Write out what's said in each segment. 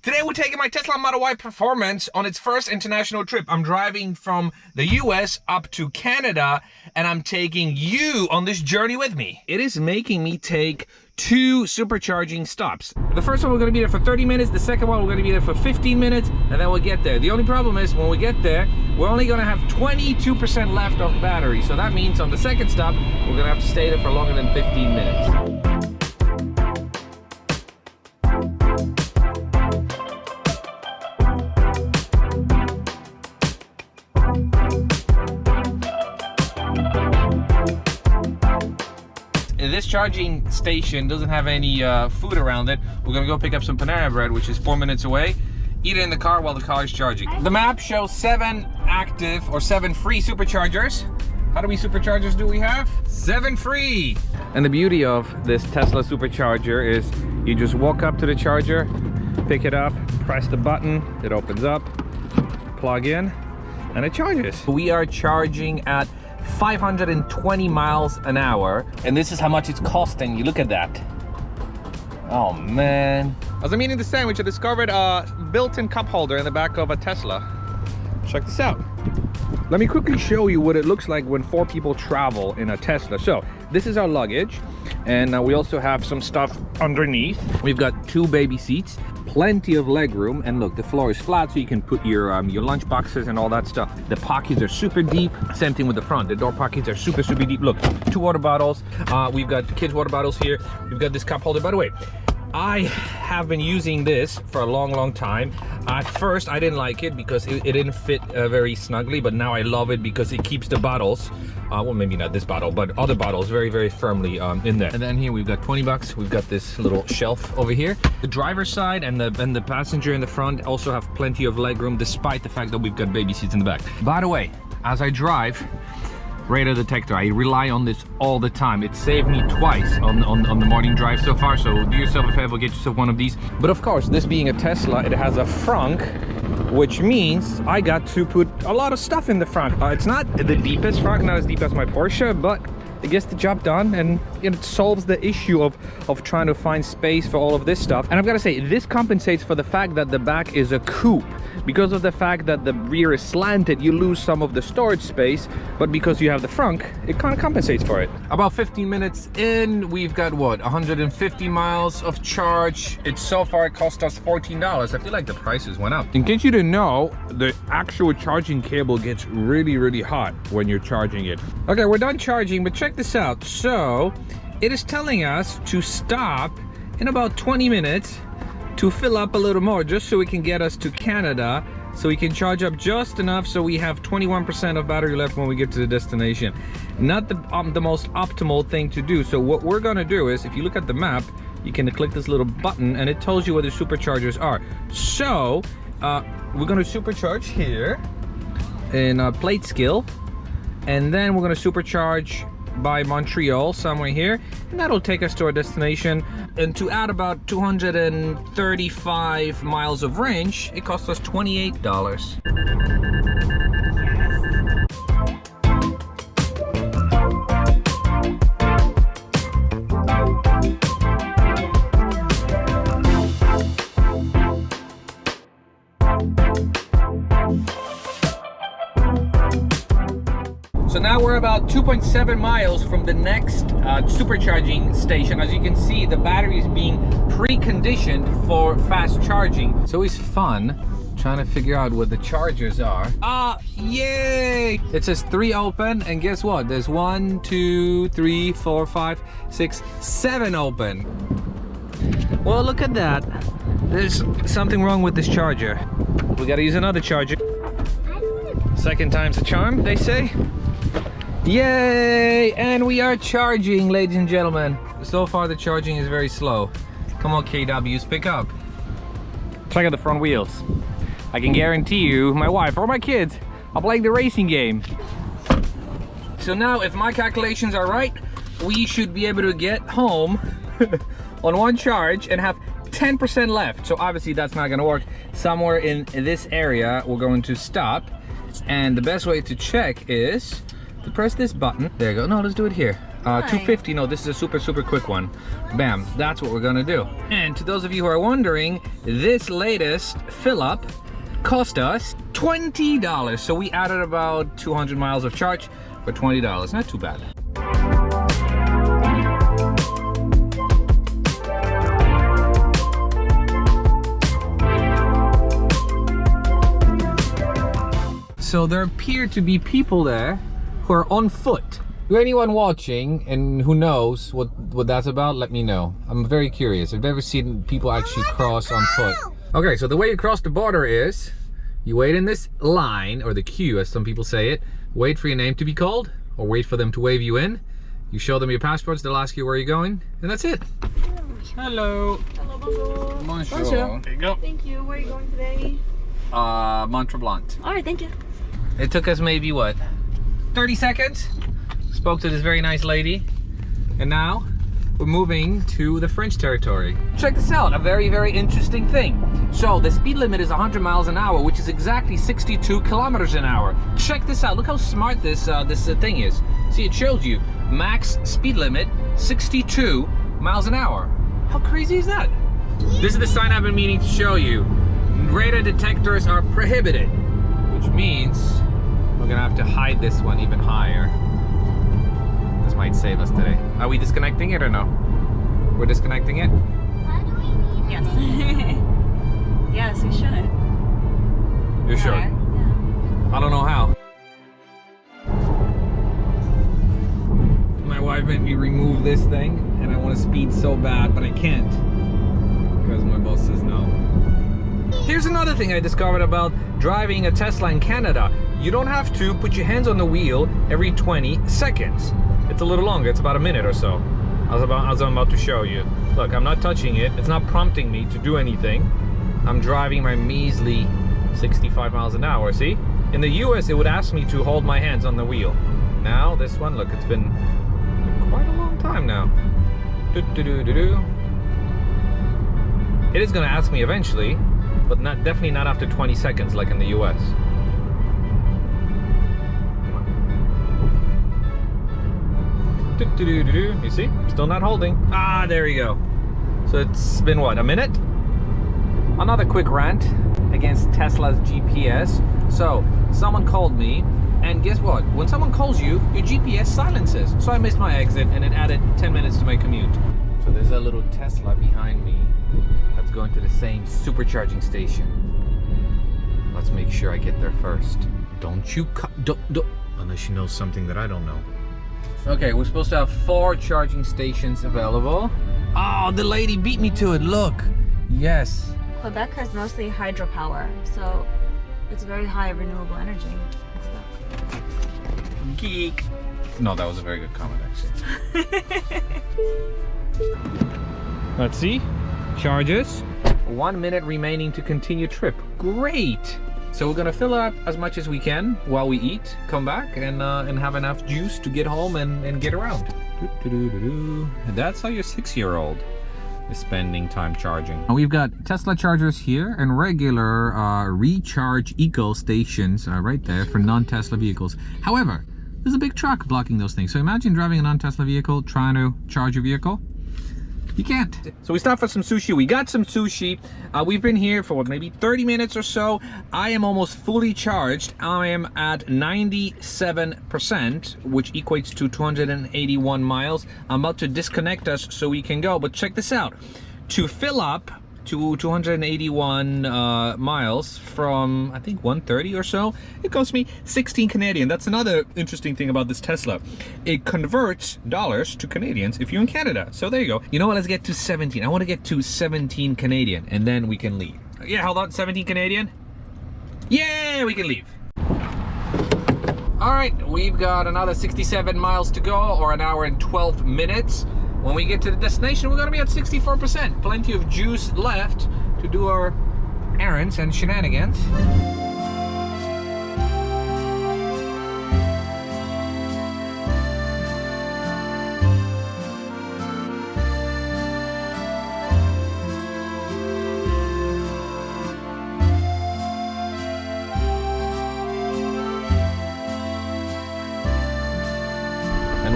Today we're taking my Tesla Model Y Performance on its first international trip. I'm driving from the US up to Canada, and I'm taking you on this journey with me. It is making me take 2 supercharging stops. The first one we're going to be there for 30 minutes, the second one we're going to be there for 15 minutes, and then we'll get there. The only problem is when we get there, we're only going to have 22% left of battery. So that means on the second stop, we're going to have to stay there for longer than 15 minutes. This charging station doesn't have any food around it. We're gonna go pick up some Panera bread, which is 4 minutes away. Eat it in the car while the car is charging. The map shows 7 active or 7 free superchargers. How many superchargers do we have? 7 free. And the beauty of this Tesla supercharger is you just walk up to the charger, pick it up, press the button, it opens up, plug in, and it charges. We are charging at 520 miles an hour, and this is how much it's costing. You look at that. Oh man. As I'm eating the sandwich, I discovered a built-in cup holder in the back of a Tesla. Check this out. Let me quickly show you what it looks like when 4 people travel in a Tesla. So this is our luggage, and we also have some stuff underneath. We've got 2 baby seats, plenty of leg room, and look, the floor is flat, so you can put your lunch boxes and all that stuff. The pockets are super deep. Same thing with the front. The door pockets are super deep. Look, 2 water bottles. We've got kids water bottles here. We've got this cup holder. By the way, I have been using this for a long time. At first I didn't like it because it didn't fit very snugly, but now I love it because it keeps the bottles, well, maybe not this bottle, but other bottles very firmly in there. And then here we've got 20 bucks. We've got this little shelf over here. The driver's side and the passenger in the front also have plenty of leg room, despite the fact that we've got baby seats in the back. By the way, as I drive, radar detector, I rely on this all the time. It saved me twice on the morning drive so far, so do yourself a favor, get yourself one of these. But of course, this being a Tesla, it has a frunk, which means I got to put a lot of stuff in the front. It's not the deepest frunk, not as deep as my Porsche, but it gets the job done, and it solves the issue of trying to find space for all of this stuff. And I've got to say, this compensates for the fact that the back is a coupe. Because of the fact that the rear is slanted, you lose some of the storage space, but because you have the frunk, it kind of compensates for it. About 15 minutes in, we've got what, 150 miles of charge. It so far cost us $14. I feel like the prices went up. In case you didn't know, the actual charging cable gets really hot when you're charging it. Okay, we're done charging, but check this out. So it is telling us to stop in about 20 minutes to fill up a little more, just so we can get us to Canada, so we can charge up just enough so we have 21% of battery left when we get to the destination. Not the most optimal thing to do. So what we're gonna do is, if you look at the map, you can click this little button and it tells you where the superchargers are. So we're gonna supercharge here in Plateskil, and then we're gonna supercharge by Montreal, somewhere here, and that'll take us to our destination. And to add about 235 miles of range, it cost us $28. So now we're about 2.7 miles from the next supercharging station. As you can see, the battery is being preconditioned for fast charging. It's always fun trying to figure out what the chargers are. Yay! It says 3 open, and guess what? There's 1, 2, 3, 4, 5, 6, 7 open. Well, look at that. There's something wrong with this charger. We gotta use another charger. Second time's a charm, they say. Yay! And we are charging, ladies and gentlemen. So far the charging is very slow. Come on, KWs, pick up. Check out the front wheels. I can guarantee you, my wife or my kids are playing the racing game. So now, if my calculations are right, we should be able to get home on 1 charge and have 10% left. So obviously that's not gonna work. Somewhere in this area we're going to stop, and the best way to check is to press this button. There you go. No, let's do it here. 250, no, this is a super quick one. Bam, that's what we're gonna do. And to those of you who are wondering, this latest fill up cost us $20. So we added about 200 miles of charge for $20, not too bad. So there appear to be people there who are on foot. To anyone watching and who knows what that's about, let me know. I'm very curious. I've never seen people actually cross on foot. Okay, so the way you cross the border is you wait in this line, or the queue as some people say it, wait for your name to be called, or wait for them to wave you in. You show them your passports, they'll ask you where you're going, and that's it. Hello. Hello, bonjour. Bonjour. Bonjour. There you go. Thank you. Where are you going today? Montrablant. All right, thank you. It took us maybe, what, 30 seconds? Spoke to this very nice lady. And now, we're moving to the French territory. Check this out, a very interesting thing. So, the speed limit is 100 miles an hour, which is exactly 62 kilometers an hour. Check this out, look how smart this thing is. See, it shows you, max speed limit, 62 miles an hour. How crazy is that? This is the sign I've been meaning to show you. Radar detectors are prohibited, which means we're gonna have to hide this one even higher. This might save us today. Are we disconnecting it or no? We're disconnecting it? Yes. Yes, we should. You should. Yeah. I don't know how. My wife made me remove this thing, and I want to speed so bad, but I can't because my boss says no. Here's another thing I discovered about driving a Tesla in Canada. You don't have to put your hands on the wheel every 20 seconds. It's a little longer, it's about a minute or so. As I'm about to show you. Look, I'm not touching it. It's not prompting me to do anything. I'm driving my measly 65 miles an hour, see? In the US, it would ask me to hold my hands on the wheel. Now, this one, look, it's been quite a long time now. It is gonna ask me eventually, but definitely not after 20 seconds like in the US. You see? Still not holding. Ah, there we go. So it's been what, a minute? Another quick rant against Tesla's GPS. So, someone called me, and guess what? When someone calls you, your GPS silences. So I missed my exit, and it added 10 minutes to my commute. So there's a little Tesla behind me that's going to the same supercharging station. Let's make sure I get there first. Don't you don't, unless you know something that I don't know. Okay, we're supposed to have 4 charging stations available. Oh, the lady beat me to it, look. Yes. Quebec has mostly hydropower, so it's very high renewable energy. Geek. No, that was a very good comment, actually. Let's see. Charges. 1 minute remaining to continue trip. Great. So we're gonna fill up as much as we can while we eat, come back, and have enough juice to get home and get around. That's how your 6-year-old is spending time charging. We've got Tesla chargers here and regular recharge eco stations right there for non-Tesla vehicles. However, there's a big truck blocking those things. So imagine driving a non-Tesla vehicle, trying to charge your vehicle. You can't. So we stopped for some sushi. We got some sushi. We've been here for what, maybe 30 minutes or so. I am almost fully charged. I am at 97%, which equates to 281 miles. I'm about to disconnect us so we can go, but check this out. To fill up to 281 miles from, I think, 130 or so, it cost me 16 Canadian. That's another interesting thing about this Tesla. It converts dollars to Canadians if you're in Canada. So there you go. You know what, let's get to 17. I want to get to 17 Canadian and then we can leave. Yeah, hold on, 17 Canadian. Yeah, we can leave. All right, we've got another 67 miles to go, or an hour and 12 minutes. When we get to the destination, we're gonna be at 64%. Plenty of juice left to do our errands and shenanigans.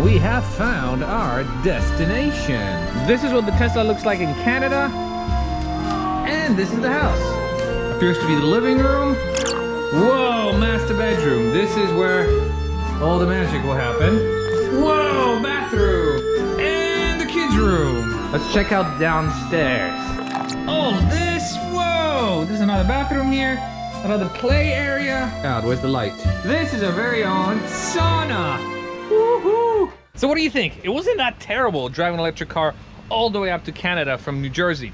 we have found our destination. This is what the Tesla looks like in Canada. And this is the house. Appears to be the living room. Whoa, master bedroom. This is where all the magic will happen. Whoa, bathroom. And the kids' room. Let's check out downstairs. Oh, this, whoa. There's another bathroom here. Another play area. God, where's the light? This is a very own sauna. Woohoo! So what do you think? It wasn't that terrible driving an electric car all the way up to Canada from New Jersey.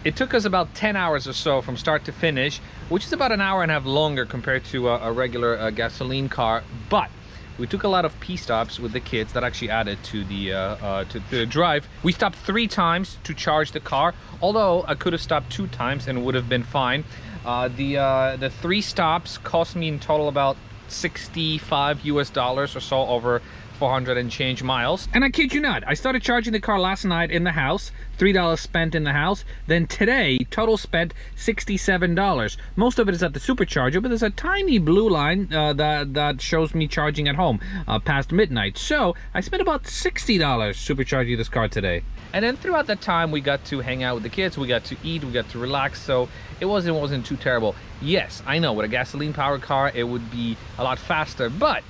It took us about 10 hours or so from start to finish, which is about an hour and a half longer compared to a regular gasoline car. But we took a lot of P-stops with the kids that actually added to the drive. We stopped 3 times to charge the car, although I could have stopped 2 times and would have been fine. The 3 stops cost me in total about $65 US or so, over 400 and change miles. And I kid you not, I started charging the car last night in the house, $3 spent in the house. Then today, total spent $67. Most of it is at the supercharger, but there's a tiny blue line that shows me charging at home past midnight. So I spent about $60 supercharging this car today. And then throughout that time, we got to hang out with the kids, we got to eat, we got to relax, so it wasn't too terrible. Yes, I know, with a gasoline powered car, it would be a lot faster, but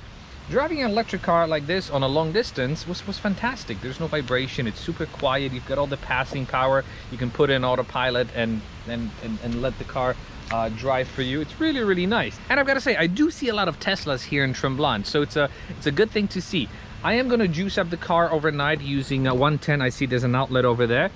driving an electric car like this on a long distance was fantastic. There's no vibration, it's super quiet, you've got all the passing power, you can put in autopilot and let the car drive for you. It's really, really nice. And I've got to say, I do see a lot of Teslas here in Tremblant, so it's a good thing to see. I am going to juice up the car overnight using 110. I see there's an outlet over there.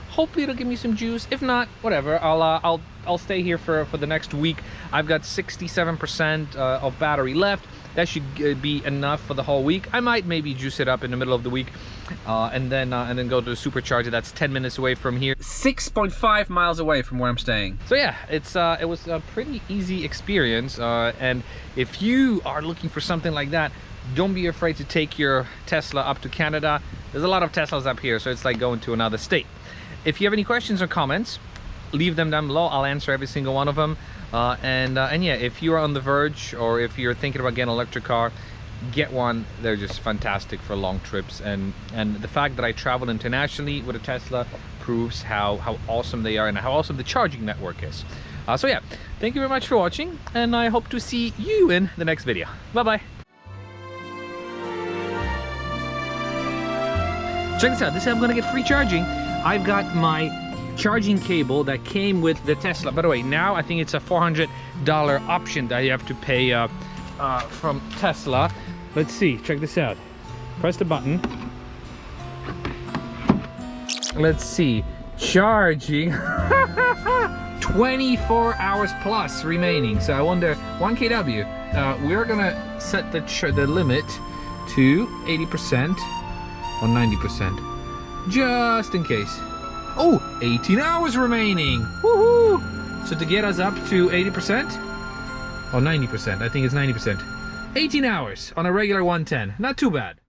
Hopefully it'll give me some juice. If not, whatever. I'll stay here for the next week. I've got 67% of battery left. That should be enough for the whole week. I might maybe juice it up in the middle of the week and then go to the supercharger that's 10 minutes away from here. 6.5 miles away from where I'm staying. So yeah, it was a pretty easy experience. And if you are looking for something like that, don't be afraid to take your Tesla up to Canada. There's a lot of Teslas up here, so it's like going to another state. If you have any questions or comments, leave them down below. I'll answer every single one of them. And yeah, if you're on the verge or if you're thinking about getting an electric car, get one. They're just fantastic for long trips. And the fact that I traveled internationally with a Tesla proves how awesome they are and how awesome the charging network is. So yeah, thank you very much for watching, and I hope to see you in the next video. Bye-bye. Check this out. This is how I'm gonna get free charging. I've got my charging cable that came with the Tesla. By the way, now I think it's a $400 option that you have to pay from Tesla. Let's see, check this out. Press the button. Let's see, charging. 24 hours plus remaining. So I wonder, 1 kW. We're gonna set the limit to 80% or 90%, just in case. Oh, 18 hours remaining. Woohoo! So to get us up to 80% or 90%, I think it's 90%. 18 hours on a regular 110. Not too bad.